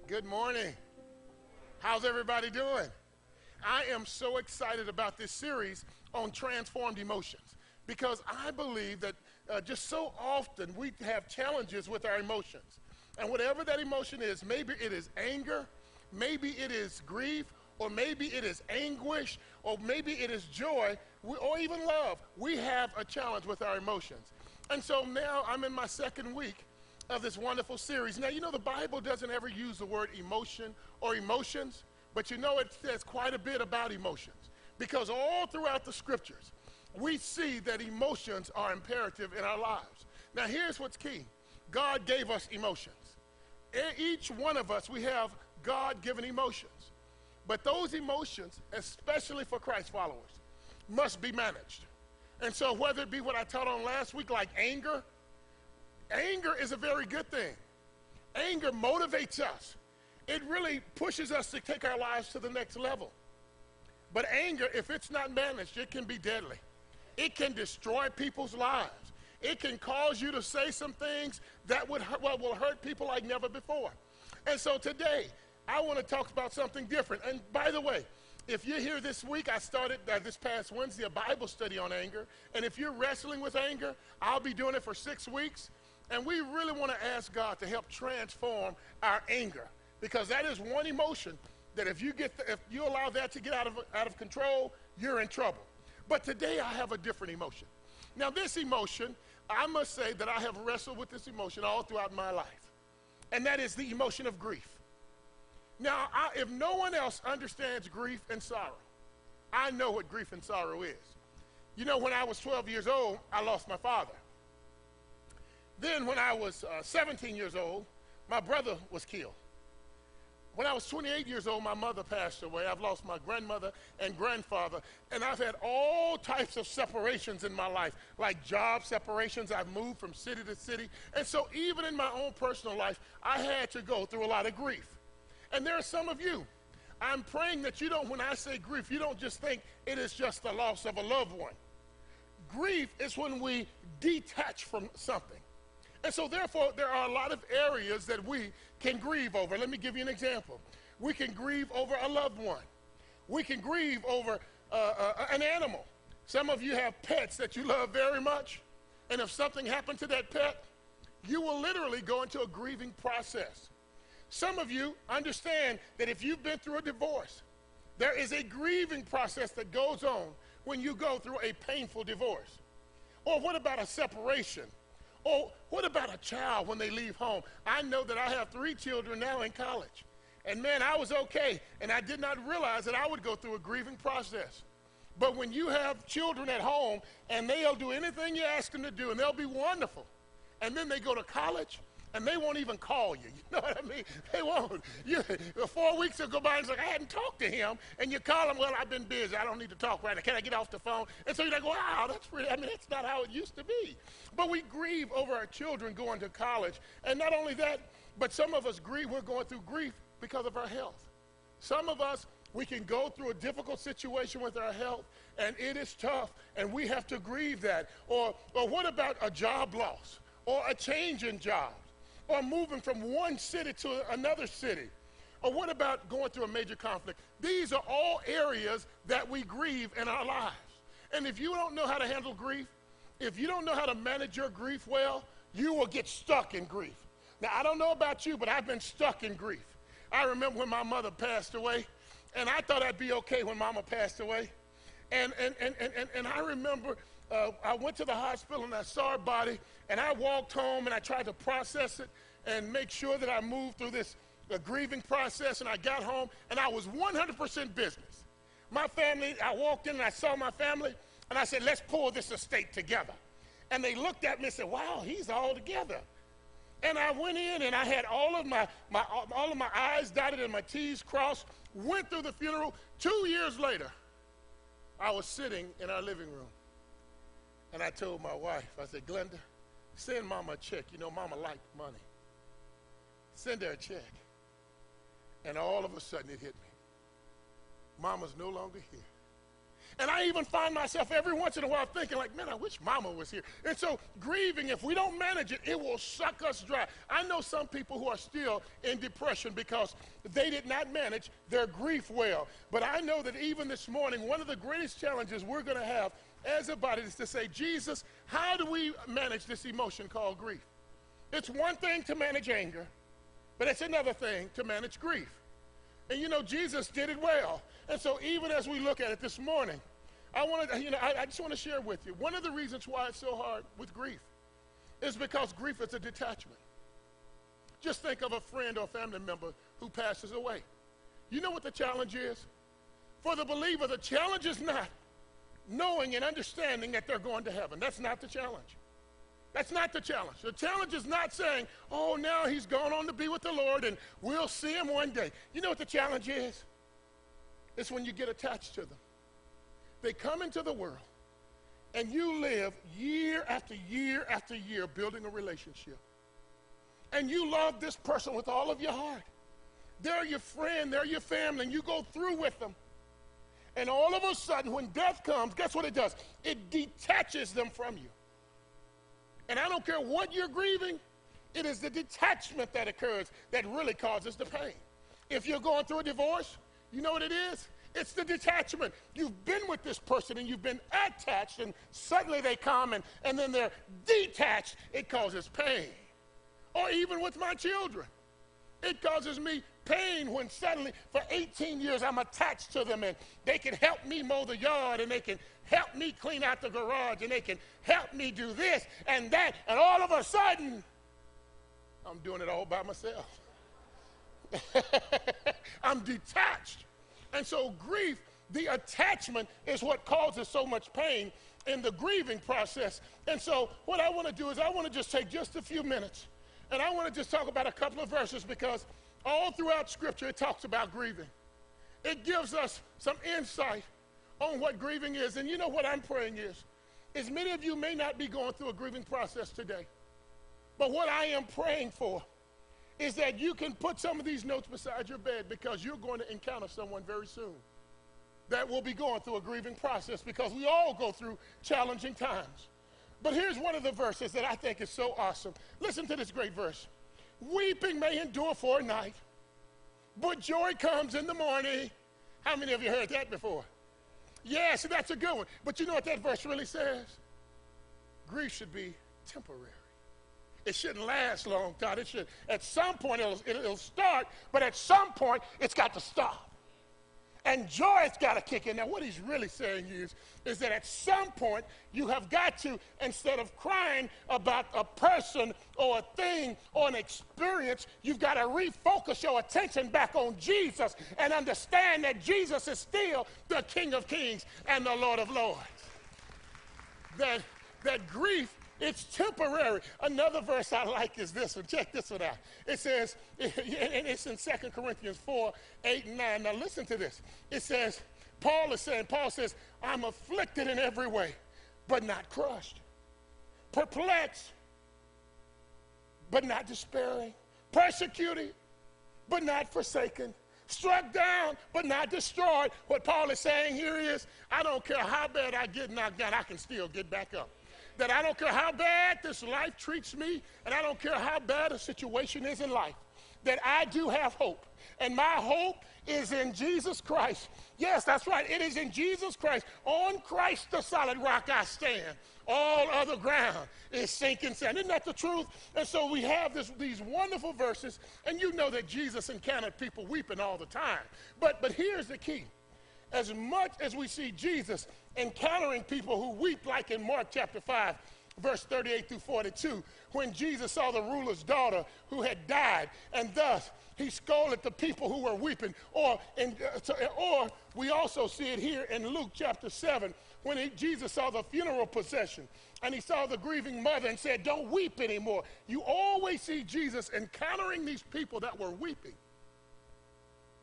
Good morning. How's everybody doing? I am so excited about this series on transformed emotions because I believe that just so often we have challenges with our emotions. And whatever that emotion is, maybe it is anger, maybe it is grief, or maybe it is anguish, or maybe it is joy, or even love. We have a challenge with our emotions. And so now I'm in my second week of this wonderful series. Now, you know, the Bible doesn't ever use the word emotion or emotions, but you know it says quite a bit about emotions because all throughout the scriptures, we see that emotions are imperative in our lives. Now, here's what's key. God gave us emotions. Each one of us, we have God-given emotions. But those emotions, especially for Christ followers, must be managed. And so whether it be what I taught on last week, like anger is a very good thing. Anger motivates us. It really pushes us to take our lives to the next level. But anger, if it's not managed, it can be deadly. It can destroy people's lives. It can cause you to say some things that will hurt people like never before. And so today, I want to talk about something different. And by the way, if you're here this week, I started this past Wednesday a Bible study on anger. And if you're wrestling with anger, I'll be doing it for 6 weeks. And we really want to ask God to help transform our anger, because that is one emotion that if you allow that to get out of control, you're in trouble. But today I have a different emotion. Now this emotion, I must say that I have wrestled with this emotion all throughout my life, and that is the emotion of grief. Now, if no one else understands grief and sorrow, I know what grief and sorrow is. You know, when I was 12 years old, I lost my father. Then when I was 17 years old, my brother was killed. When I was 28 years old, my mother passed away. I've lost my grandmother and grandfather, and I've had all types of separations in my life, like job separations. I've moved from city to city. And so even in my own personal life, I had to go through a lot of grief. And there are some of you, I'm praying that you don't, when I say grief, you don't just think it is just the loss of a loved one. Grief is when we detach from something. And so therefore, there are a lot of areas that we can grieve over. Let me give you an example. We can grieve over a loved one. We can grieve over an animal. Some of you have pets that you love very much, and if something happened to that pet, you will literally go into a grieving process. Some of you understand that if you've been through a divorce, there is a grieving process that goes on when you go through a painful divorce. Or what about a separation? Or what about a child when they leave home? I know that I have 3 children now in college. And man, I was okay, and I did not realize that I would go through a grieving process. But when you have children at home, and they'll do anything you ask them to do, and they'll be wonderful, and then they go to college, and they won't even call you. You know what I mean? They won't. 4 weeks will go by, and it's like, I hadn't talked to him. And you call him, well, I've been busy. I don't need to talk right now. Can I get off the phone? And so you're like, wow, that's that's not how it used to be. But we grieve over our children going to college. And not only that, but some of us grieve, we're going through grief because of our health. Some of us, we can go through a difficult situation with our health, and it is tough, and we have to grieve that. Or what about a job loss, or a change in job? Or moving from one city to another city, Or what about going through a major conflict? These are all areas that we grieve in our lives. And if you don't know how to handle grief, if you don't know how to manage your grief well, you will get stuck in grief. Now, I don't know about you, but I've been stuck in grief. I remember when my mother passed away, and I thought I'd be okay when Mama passed away. And I remember I went to the hospital and I saw her body, and I walked home and I tried to process it and make sure that I moved through this grieving process, and I got home and I was 100% business. My family, I walked in and I saw my family and I said, let's pull this estate together. And they looked at me and said, wow, he's all together. And I went in and I had all of my I's dotted and my T's crossed, went through the funeral. 2 years later, I was sitting in our living room and I told my wife, I said, Glenda, send Mama a check. You know, Mama liked money. Send her a check. And all of a sudden it hit me. Mama's no longer here. And I even find myself every once in a while thinking like, man, I wish Mama was here. And so grieving, if we don't manage it, it will suck us dry. I know some people who are still in depression because they did not manage their grief well. But I know that even this morning, one of the greatest challenges we're going to have as a body is to say, Jesus, how do we manage this emotion called grief? It's one thing to manage anger, but it's another thing to manage grief. And you know, Jesus did it well. And so even as we look at it this morning, I just want to share with you, one of the reasons why it's so hard with grief is because grief is a detachment. Just think of a friend or family member who passes away. You know what the challenge is? For the believer, the challenge is not knowing and understanding that they're going to heaven. That's not the challenge. That's not the challenge. The challenge is not saying, oh, now he's gone on to be with the Lord and we'll see him one day. You know what the challenge is? It's when you get attached to them. They come into the world and you live year after year after year building a relationship. And you love this person with all of your heart. They're your friend, they're your family, and you go through with them. And all of a sudden, when death comes, guess what it does? It detaches them from you. And I don't care what you're grieving, it is the detachment that occurs that really causes the pain. If you're going through a divorce, you know what it is? It's the detachment. You've been with this person and you've been attached, and suddenly they come and then they're detached. It causes pain. Or even with my children, it causes me pain when suddenly for 18 years I'm attached to them and they can help me mow the yard and they can help me clean out the garage and they can help me do this and that, and all of a sudden I'm doing it all by myself. I'm detached. And so grief, the attachment, is what causes so much pain in the grieving process. And so what I want to do is I want to just take just a few minutes and I want to just talk about a couple of verses, because all throughout Scripture it talks about grieving. It gives us some insight on what grieving is. And you know what I'm praying is many of you may not be going through a grieving process today. But what I am praying for is that you can put some of these notes beside your bed, because you're going to encounter someone very soon that will be going through a grieving process, because we all go through challenging times. But here's one of the verses that I think is so awesome. Listen to this great verse. Weeping may endure for a night, but joy comes in the morning. How many of you heard that before? Yes, that's a good one. But you know what that verse really says? Grief should be temporary. It shouldn't last long, God. It should, at some point it'll start, but at some point it's got to stop. And joy's got to kick in. Now what he's really saying is that at some point you have got to, instead of crying about a person or a thing or an experience, you've got to refocus your attention back on Jesus and understand that Jesus is still the King of Kings and the Lord of Lords. That grief, it's temporary. Another verse I like is this one. Check this one out. It says, and it's in 2 Corinthians 4, 8 and 9. Now listen to this. It says, Paul says, I'm afflicted in every way, but not crushed. Perplexed, but not despairing. Persecuted, but not forsaken. Struck down, but not destroyed. What Paul is saying here is, I don't care how bad I get knocked down, I can still get back up. That I don't care how bad this life treats me, and I don't care how bad a situation is in life, that I do have hope. And my hope is in Jesus Christ. Yes, that's right. It is in Jesus Christ. On Christ, the solid rock, I stand. All other ground is sinking sand. Isn't that the truth? And so we have these wonderful verses, and you know that Jesus encountered people weeping all the time. But here's the key. As much as we see Jesus encountering people who weep, like in Mark chapter 5, verse 38 through 42, when Jesus saw the ruler's daughter who had died, and thus he scolded the people who were weeping. Or we also see it here in Luke chapter 7, when Jesus saw the funeral procession, and he saw the grieving mother and said, don't weep anymore. You always see Jesus encountering these people that were weeping.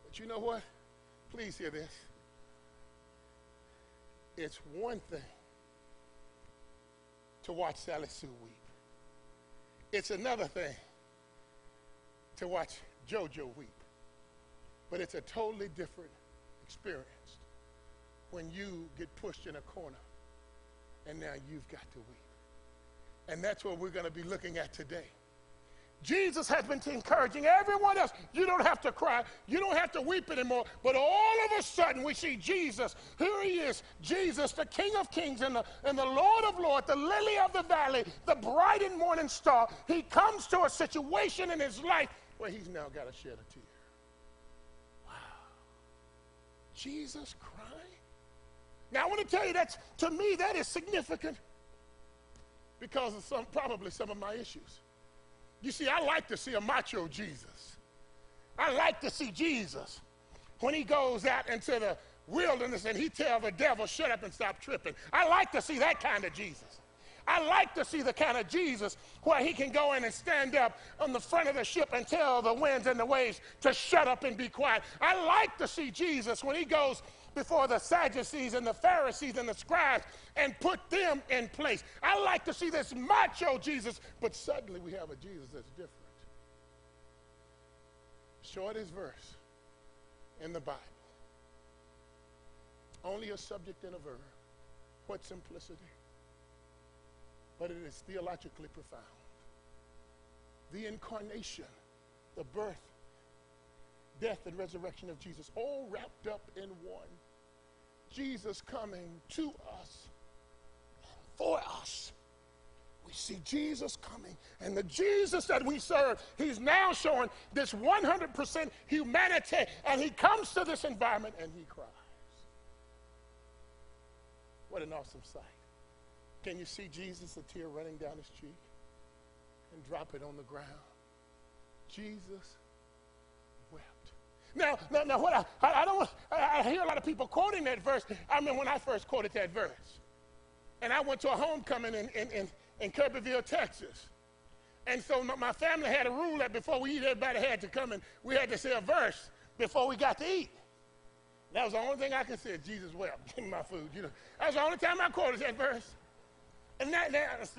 But you know what? Please hear this. It's one thing to watch Sally Sue weep. It's another thing to watch JoJo weep. But it's a totally different experience when you get pushed in a corner and now you've got to weep. And that's what we're going to be looking at today. Jesus has been encouraging everyone else. You don't have to cry. You don't have to weep anymore. But all of a sudden we see Jesus. Here he is, Jesus, the King of Kings and the Lord of Lords, the lily of the valley, the bright and morning star. He comes to a situation in his life where he's now got to shed a tear. Wow. Jesus crying? Now I want to tell you that, to me, that is significant because of probably some of my issues. You see, I like to see a macho Jesus. I like to see Jesus when he goes out into the wilderness and he tells the devil, shut up and stop tripping. I like to see that kind of Jesus. I like to see the kind of Jesus where he can go in and stand up on the front of the ship and tell the winds and the waves to shut up and be quiet. I like to see Jesus when he goes before the Sadducees and the Pharisees and the scribes and put them in place. I like to see this macho Jesus, but suddenly we have a Jesus that's different. Shortest verse in the Bible. Only a subject and a verb. What simplicity. But it is theologically profound. The incarnation, the birth, death, and resurrection of Jesus, all wrapped up in one. Jesus coming to us, for us. We see Jesus coming, and the Jesus that we serve, he's now showing this 100% humanity, and he comes to this environment and he cries. What an awesome sight. Can you see Jesus, a tear running down his cheek, and drop it on the ground? Jesus wept. Now, what I hear a lot of people quoting that verse. I mean, when I first quoted that verse, and I went to a homecoming in Kirbyville, Texas. And so my family had a rule that before we eat, everybody had to come and we had to say a verse before we got to eat. That was the only thing I could say. Jesus wept. Give me my food. You know, that was the only time I quoted that verse. And now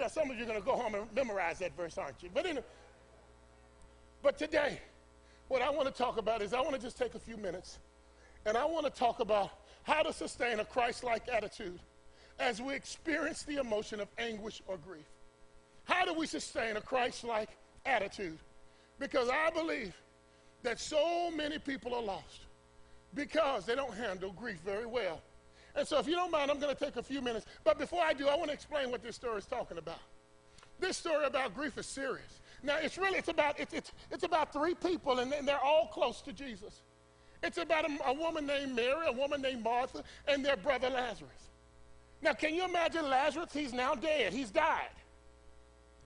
some of you are going to go home and memorize that verse, aren't you? But today, what I want to talk about is I want to just take a few minutes, and I want to talk about how to sustain a Christ-like attitude as we experience the emotion of anguish or grief. How do we sustain a Christ-like attitude? Because I believe that so many people are lost because they don't handle grief very well. And so if you don't mind, I'm going to take a few minutes. But before I do, I want to explain what this story is talking about. This story about grief is serious. Now, it's about three people, and they're all close to Jesus. It's about a woman named Mary, a woman named Martha, and their brother Lazarus. Now, can you imagine Lazarus? He's now dead. He's died.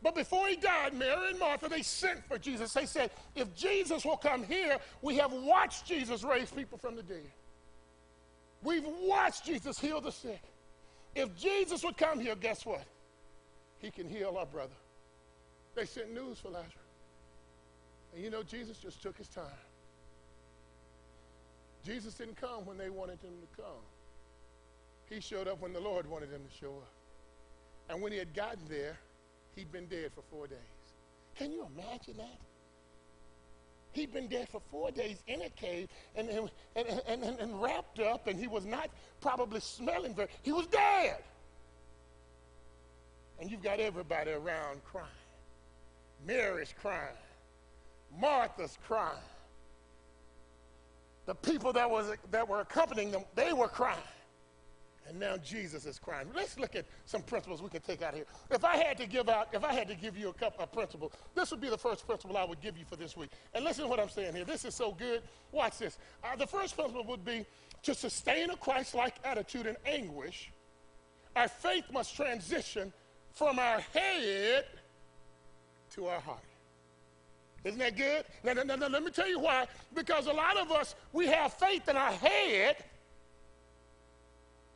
But before he died, Mary and Martha, they sent for Jesus. They said, if Jesus will come here, we have watched Jesus raise people from the dead. We've watched Jesus heal the sick. If Jesus would come here, guess what? He can heal our brother. They sent news for Lazarus. And you know, Jesus just took his time. Jesus didn't come when they wanted him to come. He showed up when the Lord wanted him to show up. And when he had gotten there, he'd been dead for 4 days. Can you imagine that? He'd been dead for 4 days in a cave and wrapped up, and he was not probably smelling very, he was dead. And you've got everybody around crying. Mary's crying. Martha's crying. The people that were accompanying them, they were crying. And now Jesus is crying. Let's look at some principles we can take out of here. If I had to give you a principle, this would be the first principle I would give you for this week. And listen to what I'm saying here. This is so good. Watch this. The first principle would be to sustain a Christ-like attitude in anguish. Our faith must transition from our head to our heart. Isn't that good? Now, let me tell you why. Because a lot of us, we have faith in our head,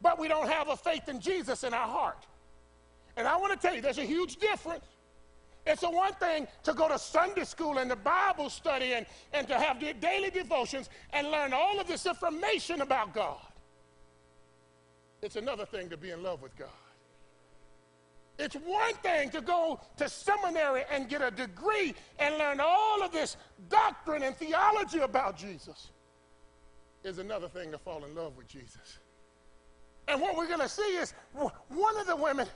but we don't have a faith in Jesus in our heart. And I want to tell you, there's a huge difference. It's a one thing to go to Sunday school and the Bible study and to have daily devotions and learn all of this information about God. It's another thing to be in love with God. It's one thing to go to seminary and get a degree and learn all of this doctrine and theology about Jesus. It's another thing to fall in love with Jesus. And what we're going to see is one of the women,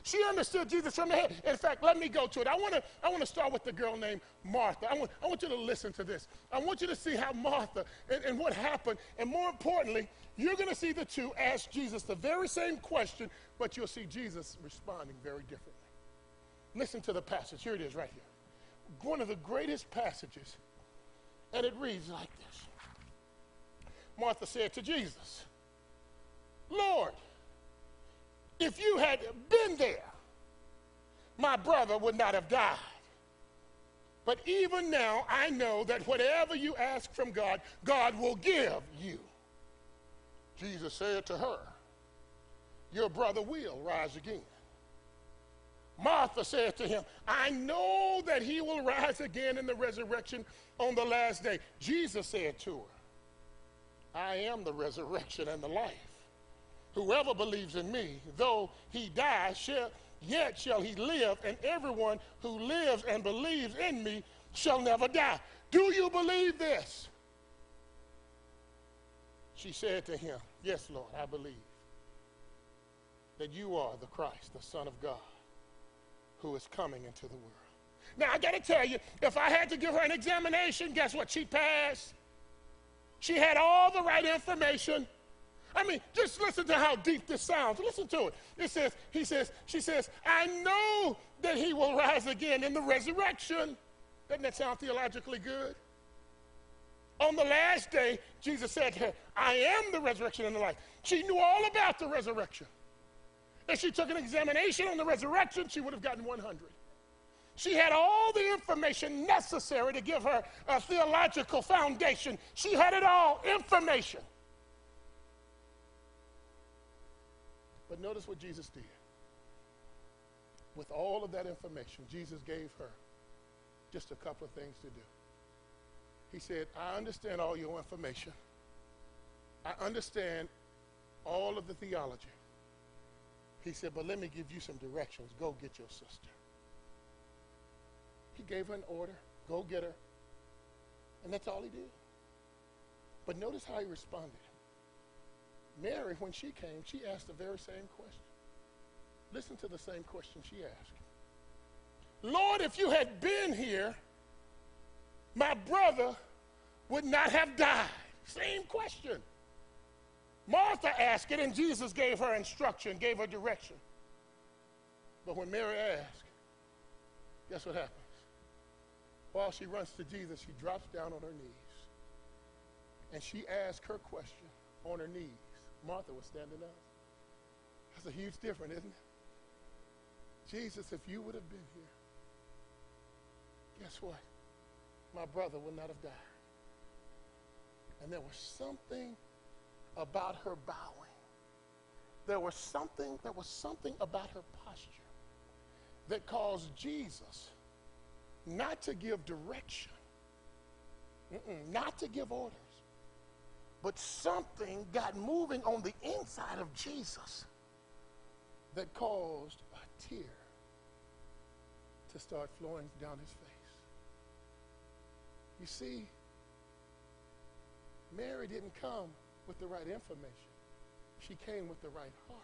she understood Jesus from the head. In fact, let me go to it. I want to start with the girl named Martha. I want you to listen to this. I want you to see how Martha and what happened. And more importantly, you're going to see the two ask Jesus the very same question, but you'll see Jesus responding very differently. Listen to the passage. Here it is right here. One of the greatest passages. And it reads like this. Martha said to Jesus, Lord, if you had been there, my brother would not have died. But even now, I know that whatever you ask from God, God will give you. Jesus said to her, your brother will rise again. Martha said to him, I know that he will rise again in the resurrection on the last day. Jesus said to her, I am the resurrection and the life. Whoever believes in me, though he die, yet shall he live, and everyone who lives and believes in me shall never die. Do you believe this? She said to him, yes, Lord, I believe that you are the Christ, the Son of God, who is coming into the world. Now, I got to tell you, if I had to give her an examination, guess what? She passed. She had all the right information. I mean, just listen to how deep this sounds. Listen to it. She says, I know that he will rise again in the resurrection. Doesn't that sound theologically good? On the last day, Jesus said to her, I am the resurrection and the life. She knew all about the resurrection. If she took an examination on the resurrection, she would have gotten 100. She had all the information necessary to give her a theological foundation. She had it all, information. But notice what Jesus did. With all of that information, Jesus gave her just a couple of things to do. He said, I understand all your information. I understand all of the theology. He said, but let me give you some directions. Go get your sister. He gave her an order. Go get her. And that's all he did. But notice how he responded. Mary, when she came, she asked the very same question. Listen to the same question she asked. Lord, if you had been here, my brother would not have died. Same question. Martha asked it, and Jesus gave her instruction, gave her direction. But when Mary asked, guess what happens? While she runs to Jesus, she drops down on her knees. And she asked her question on her knees. Martha was standing up. That's a huge difference, isn't it? Jesus, if you would have been here, guess what? My brother would not have died. And there was something about her bowing. There was something about her posture that caused Jesus not to give direction, not to give orders, but something got moving on the inside of Jesus that caused a tear to start flowing down his face. You see, Mary didn't come with the right information. She came with the right heart.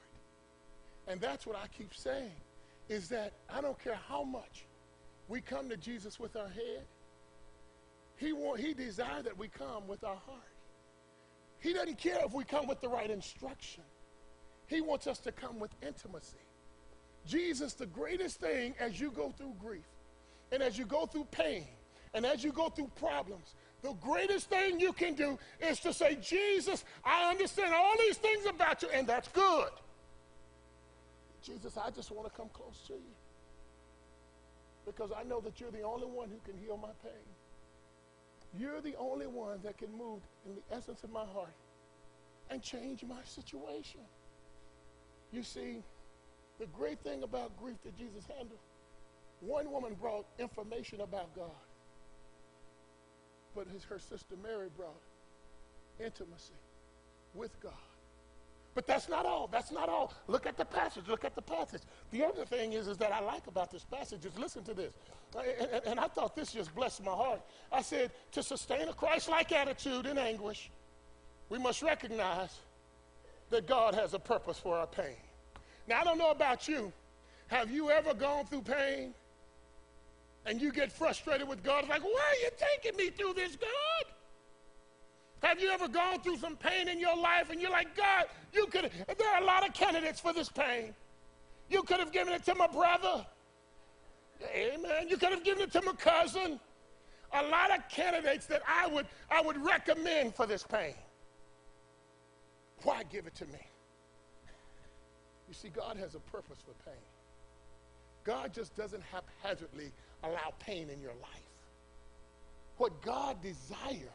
And that's what I keep saying, is that I don't care how much we come to Jesus with our head, He desires that we come with our heart. He doesn't care if we come with the right instruction. He wants us to come with intimacy. Jesus, the greatest thing as you go through grief and as you go through pain and as you go through problems, the greatest thing you can do is to say, Jesus, I understand all these things about you, and that's good. Jesus, I just want to come close to you because I know that you're the only one who can heal my pain. You're the only one that can move in the essence of my heart and change my situation. You see, the great thing about grief that Jesus handled, one woman brought information about God, but her sister Mary brought intimacy with God. But that's not all. That's not all. Look at the passage. Look at the passage. The other thing is that I like about this passage is listen to this. And I thought this just blessed my heart. I said, to sustain a Christ-like attitude in anguish, we must recognize that God has a purpose for our pain. Now, I don't know about you. Have you ever gone through pain and you get frustrated with God? It's like, why are you taking me through this, God? Have you ever gone through some pain in your life and you're like, God, there are a lot of candidates for this pain. You could have given it to my brother. Amen. You could have given it to my cousin. A lot of candidates that I would recommend for this pain. Why give it to me? You see, God has a purpose for pain. God just doesn't haphazardly allow pain in your life. What God desires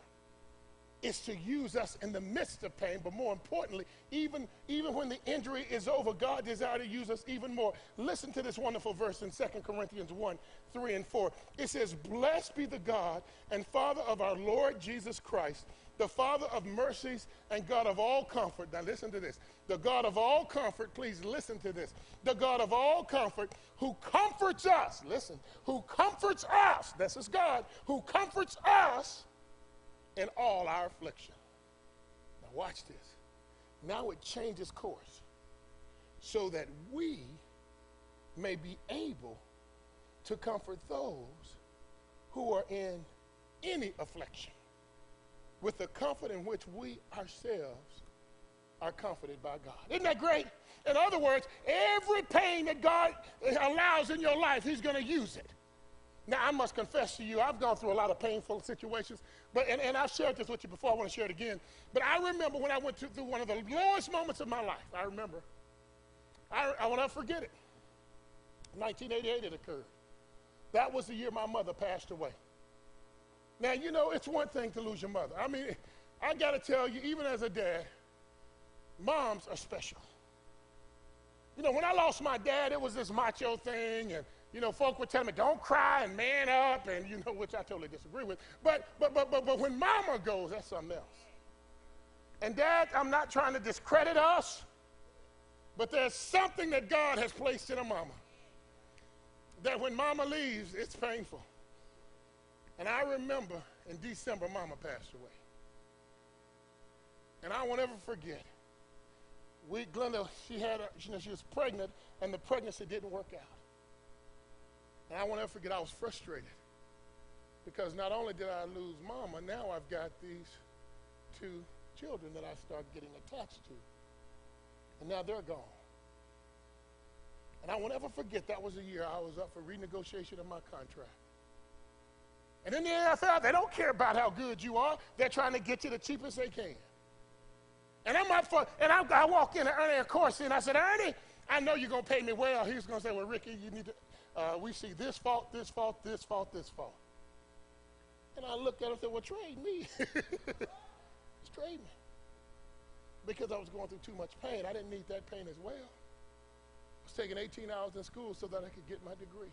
is to use us in the midst of pain, but more importantly, even when the injury is over, God desires to use us even more. Listen to this wonderful verse in 2 Corinthians 1, 3 and 4. It says, blessed be the God and Father of our Lord Jesus Christ, the Father of mercies and God of all comfort. Now listen to this. The God of all comfort, please listen to this. The God of all comfort who comforts us, listen, who comforts us, this is God, who comforts us in all our affliction. Now watch this. Now it changes course so that we may be able to comfort those who are in any affliction with the comfort in which we ourselves are comforted by God. Isn't that great? In other words, every pain that God allows in your life, he's going to use it. Now, I must confess to you, I've gone through a lot of painful situations, and I've shared this with you before. I want to share it again. But I remember when I went through one of the lowest moments of my life. I remember. I will not forget it. 1988 it occurred. That was the year my mother passed away. Now, you know, it's one thing to lose your mother. I mean, I got to tell you, even as a dad, moms are special. You know, when I lost my dad, it was this macho thing, and you know, folk would tell me, don't cry and man up, and you know, which I totally disagree with. But when mama goes, that's something else. And Dad, I'm not trying to discredit us, but there's something that God has placed in a mama. That when mama leaves, it's painful. And I remember in December, mama passed away. And I won't ever forget. Glenda, she was pregnant, and the pregnancy didn't work out. And I won't ever forget, I was frustrated because not only did I lose mama, now I've got these two children that I started getting attached to. And now they're gone. And I won't ever forget, that was the year I was up for renegotiation of my contract. And in the NFL, they don't care about how good you are. They're trying to get you the cheapest they can. And I'm up for, and I walk in to Ernie Accorsi, and I said, Ernie, I know you're going to pay me well. He's going to say, well, Ricky, you need to, we see this fault, this fault, this fault, this fault. And I looked at him and said, well, trade me. Just trade me. Because I was going through too much pain. I didn't need that pain as well. I was taking 18 hours in school so that I could get my degree.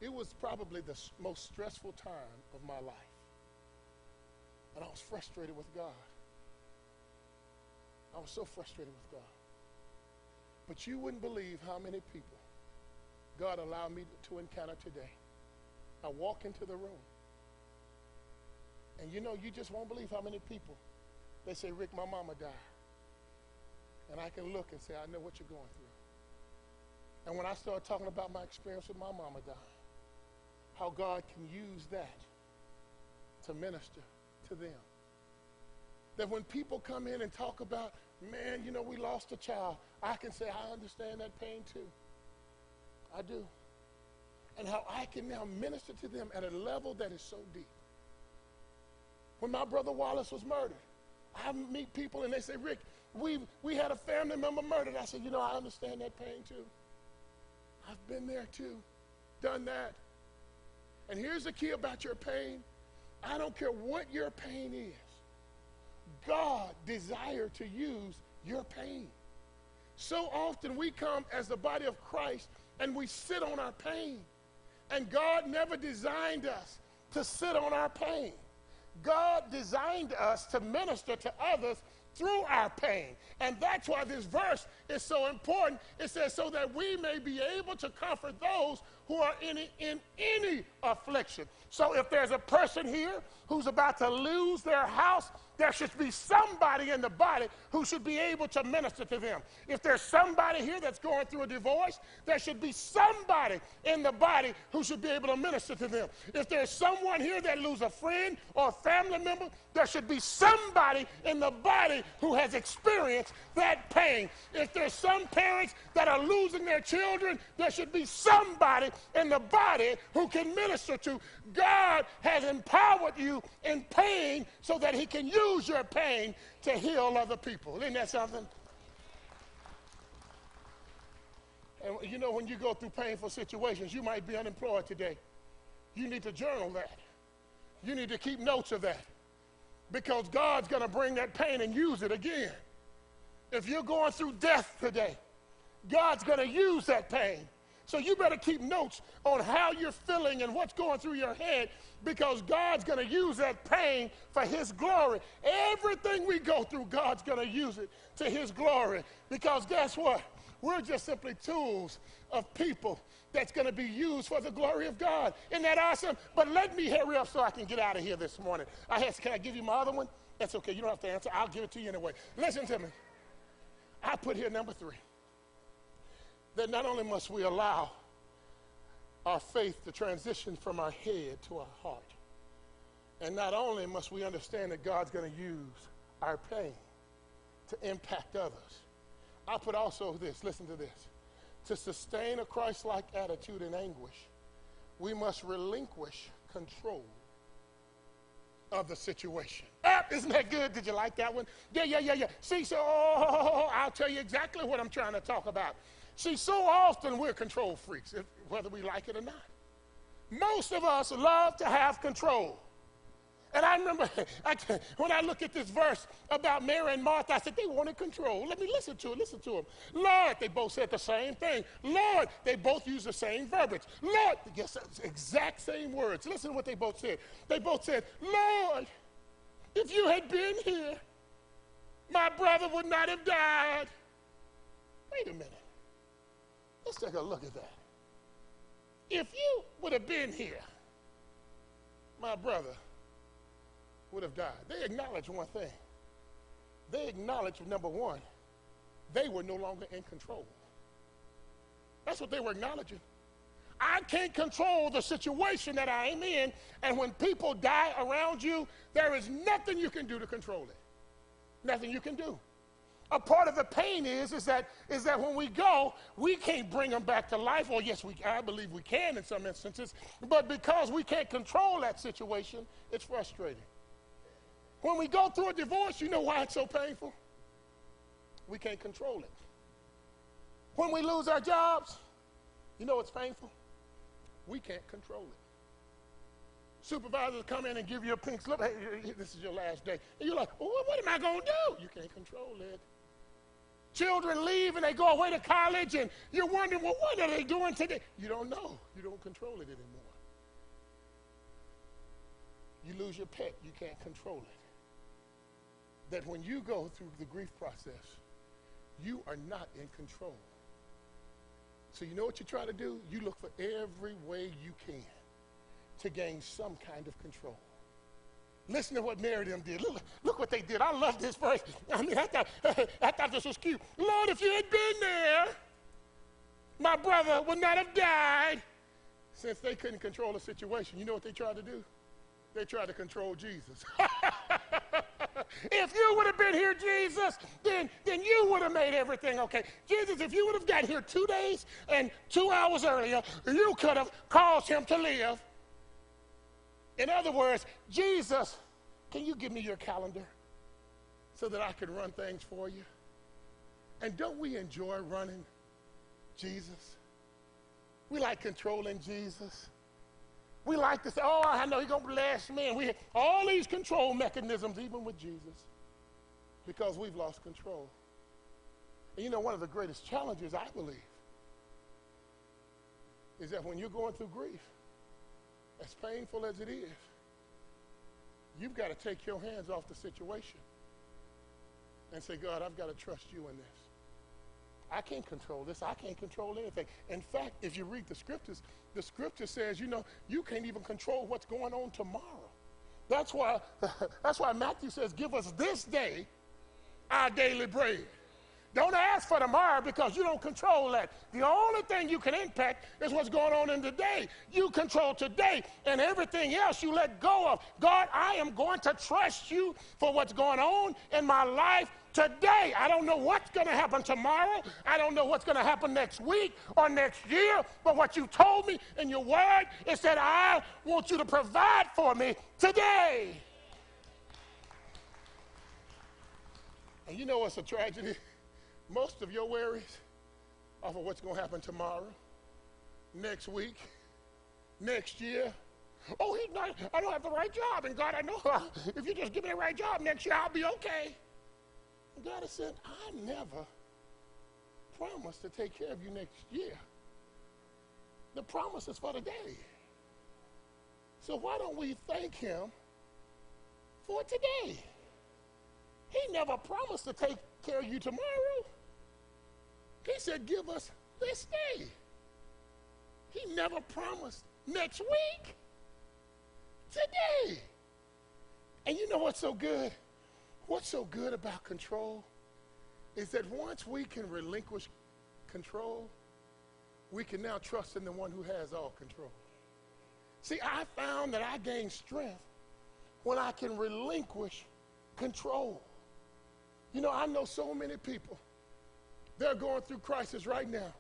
It was probably the most stressful time of my life. And I was frustrated with God. I was so frustrated with God. But you wouldn't believe how many people God allowed me to encounter today. I walk into the room, and you know, you just won't believe how many people, they say, Rick, my mama died. And I can look and say, I know what you're going through. And when I start talking about my experience with my mama dying, how God can use that to minister to them. That when people come in and talk about, man, you know, we lost a child, I can say, I understand that pain too. I do. And how I can now minister to them at a level that is so deep. When my brother Wallace was murdered, I meet people and they say, Rick, we had a family member murdered. I said, you know, I understand that pain too. I've been there too, done that. And here's the key about your pain. I don't care what your pain is. God desires to use your pain. So often we come as the body of Christ and we sit on our pain. And God never designed us to sit on our pain. God designed us to minister to others through our pain. And that's why this verse is so important. It says, so that we may be able to comfort those who are in any affliction. So if there's a person here who's about to lose their house, there should be somebody in the body who should be able to minister to them. If there's somebody here that's going through a divorce, there should be somebody in the body who should be able to minister to them. If there's someone here that loses a friend or a family member, there should be somebody in the body who has experienced that pain. If there's some parents that are losing their children, there should be somebody in the body who can minister to. God has empowered you in pain so that he can use your pain to heal other people. Isn't that something? And you know, when you go through painful situations, you might be unemployed today. You need to journal that. You need to keep notes of that, because God's going to bring that pain and use it again. If you're going through death today, God's going to use that pain. So you better keep notes on how you're feeling and what's going through your head, because God's going to use that pain for his glory. Everything we go through, God's going to use it to his glory, because guess what? We're just simply tools of people that's going to be used for the glory of God. Isn't that awesome? But let me hurry up so I can get out of here this morning. Can I give you my other one? That's okay. You don't have to answer. I'll give it to you anyway. Listen to me. I put here number 3. That not only must we allow our faith to transition from our head to our heart, and not only must we understand that God's going to use our pain to impact others, I put also this, listen to this. To sustain a Christ-like attitude in anguish, we must relinquish control of the situation. Isn't that good? Did you like that one? Yeah. See, so I'll tell you exactly what I'm trying to talk about. See, so often we're control freaks, whether we like it or not. Most of us love to have control. And I remember when I look at this verse about Mary and Martha, I said, they wanted control. Let me listen to them. Lord, they both said the same thing. Lord, they both used the same verbiage. Lord, yes, exact same words. Listen to what they both said. They both said, Lord, if you had been here, my brother would not have died. Wait a minute. Let's take a look at that. If you would have been here, my brother would have died. They acknowledged one thing. They acknowledged, number one, they were no longer in control. That's what they were acknowledging. I can't control the situation that I am in, and when people die around you, there is nothing you can do to control it. Nothing you can do. A part of the pain is that when we go, we can't bring them back to life. Or yes, I believe we can in some instances, but because we can't control that situation, it's frustrating. When we go through a divorce, you know why it's so painful? We can't control it. When we lose our jobs, you know what's painful? We can't control it. Supervisors come in and give you a pink slip. Hey, this is your last day. And you're like, oh, what am I going to do? You can't control it. Children leave and they go away to college and you're wondering, well, what are they doing today? You don't know. You don't control it anymore. You lose your pet. You can't control it. That when you go through the grief process, you are not in control. So you know what you try to do? You look for every way you can to gain some kind of control. Listen to what Mary them did. Look what they did. I love this verse. I mean, I thought this was cute. Lord, if you had been there, my brother would not have died. Since they couldn't control the situation, you know what they tried to do? They tried to control Jesus. If you would have been here, Jesus, then you would have made everything okay. Jesus, if you would have got here 2 days and 2 hours earlier, you could have caused him to live. In other words, Jesus, can you give me your calendar so that I can run things for you? And don't we enjoy running Jesus? We like controlling Jesus. We like to say, oh, I know he's going to bless me. And we have all these control mechanisms, even with Jesus, because we've lost control. And you know, one of the greatest challenges, I believe, is that when you're going through grief, as painful as it is, you've got to take your hands off the situation and say, God, I've got to trust you in this. I can't control this. I can't control anything. In fact, if you read the scripture says, you know, you can't even control what's going on tomorrow. That's why Matthew says, give us this day our daily bread. Don't ask for tomorrow because you don't control that. The only thing you can impact is what's going on in today. You control today, and everything else you let go of. God, I am going to trust you for what's going on in my life today. I don't know what's going to happen tomorrow. I don't know what's going to happen next week or next year, but what you told me in your word is that I want you to provide for me today. And you know what's a tragedy? Most of your worries are for what's going to happen tomorrow, next week, next year. Oh, I don't have the right job. And God, I know if you just give me the right job next year, I'll be okay. And God has said, I never promised to take care of you next year. The promise is for today. So why don't we thank him for today? He never promised to take care of you tomorrow. He said, give us this day. He never promised next week. Today. And you know what's so good? What's so good about control is that once we can relinquish control, we can now trust in the one who has all control. See, I found that I gain strength when I can relinquish control. You know, I know so many people, they're going through crisis right now.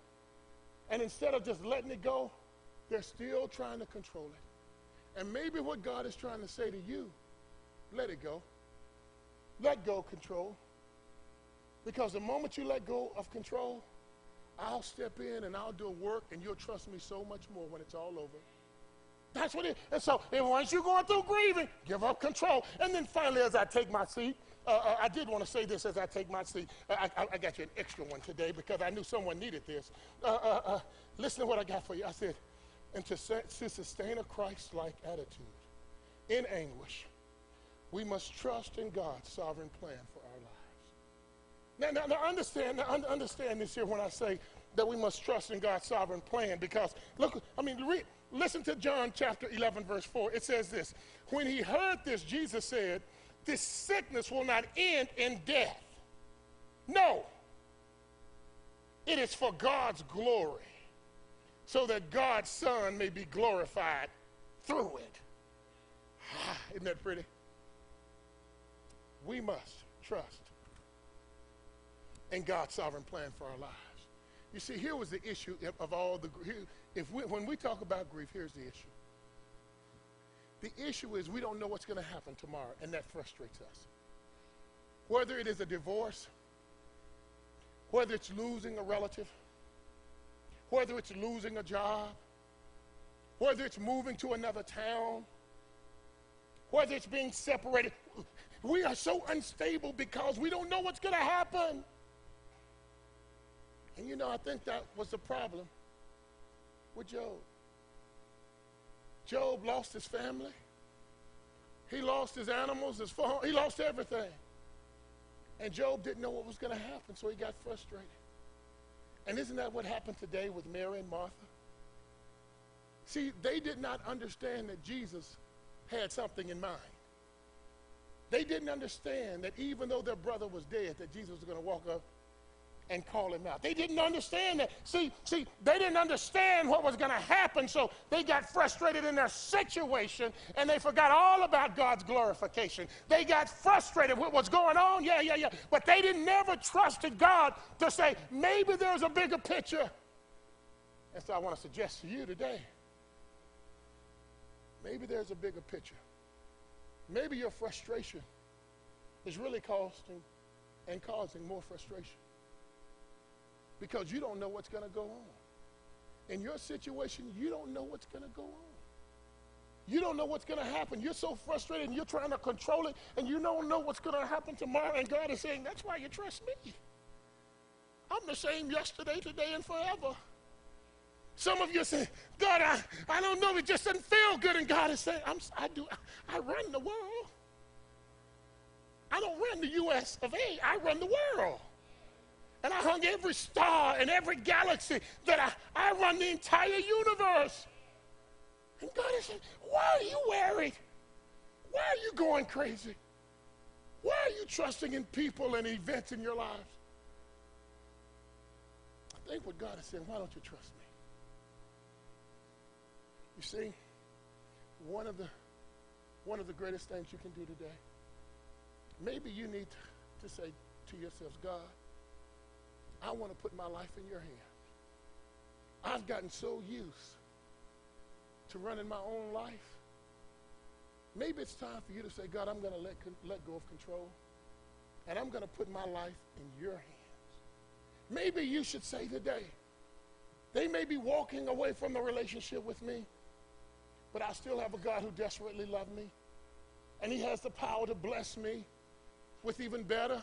And instead of just letting it go, they're still trying to control it. And maybe what God is trying to say to you, let it go. Let go control. Because the moment you let go of control, I'll step in and I'll do a work and you'll trust me so much more when it's all over. That's what it is. And so once you're going through grieving, give up control. And then finally, as I take my seat, I did want to say this as I take my seat. I got you an extra one today because I knew someone needed this. Listen to what I got for you. I said, and to sustain a Christ-like attitude in anguish, we must trust in God's sovereign plan for our lives. Now understand this here when I say that we must trust in God's sovereign plan, because listen to John chapter 11, verse 4. It says this: when he heard this, Jesus said, this sickness will not end in death. No. It is for God's glory, so that God's Son may be glorified through it. Isn't that pretty? We must trust in God's sovereign plan for our lives. You see, here was the issue of all the, when we talk about grief, here's the issue. The issue is we don't know what's going to happen tomorrow, and that frustrates us. Whether it is a divorce, whether it's losing a relative, whether it's losing a job, whether it's moving to another town, whether it's being separated, we are so unstable because we don't know what's going to happen. And you know, I think that was the problem with Job. Job lost his family. He lost his animals, his farm. He lost everything. And Job didn't know what was going to happen, so he got frustrated. And isn't that what happened today with Mary and Martha? See, they did not understand that Jesus had something in mind. They didn't understand that even though their brother was dead, that Jesus was going to walk up and call him out. They didn't understand that. See, they didn't understand what was going to happen, so they got frustrated in their situation, and they forgot all about God's glorification. They got frustrated with what's going on, yeah, but they didn't never trusted God to say, maybe there's a bigger picture. And so I want to suggest to you today, maybe there's a bigger picture. Maybe your frustration is really causing more frustration, because you don't know what's going to go on. In your situation, you don't know what's going to go on. You don't know what's going to happen. You're so frustrated and you're trying to control it, and you don't know what's going to happen tomorrow. And God is saying, that's why you trust me. I'm the same yesterday, today, and forever. Some of you say, God, I don't know, it just doesn't feel good. And God is saying, I run the world. I don't run the U.S. of A. I run the world. And I hung every star and every galaxy that I run the entire universe. And God is saying, why are you worried? Why are you going crazy? Why are you trusting in people and events in your lives? I think what God is saying, why don't you trust me? You see, one of the greatest things you can do today, maybe you need to say to yourselves, God, I want to put my life in your hands. I've gotten so used to running my own life. Maybe it's time for you to say, God, I'm going to let go of control, and I'm going to put my life in your hands. Maybe you should say today, they may be walking away from the relationship with me, but I still have a God who desperately loves me, and he has the power to bless me with even better.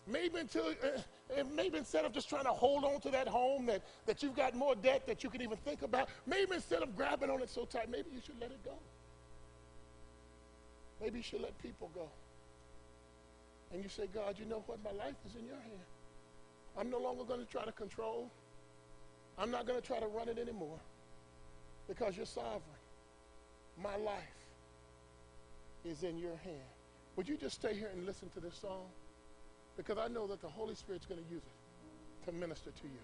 Maybe instead of just trying to hold on to that home that you've got more debt that you can even think about, maybe instead of grabbing on it so tight, maybe you should let it go. Maybe you should let people go. And you say, God, you know what? My life is in your hand. I'm no longer going to try to control. I'm not going to try to run it anymore, because you're sovereign. My life is in your hand. Would you just stay here and listen to this song? Because I know that the Holy Spirit's going to use it to minister to you.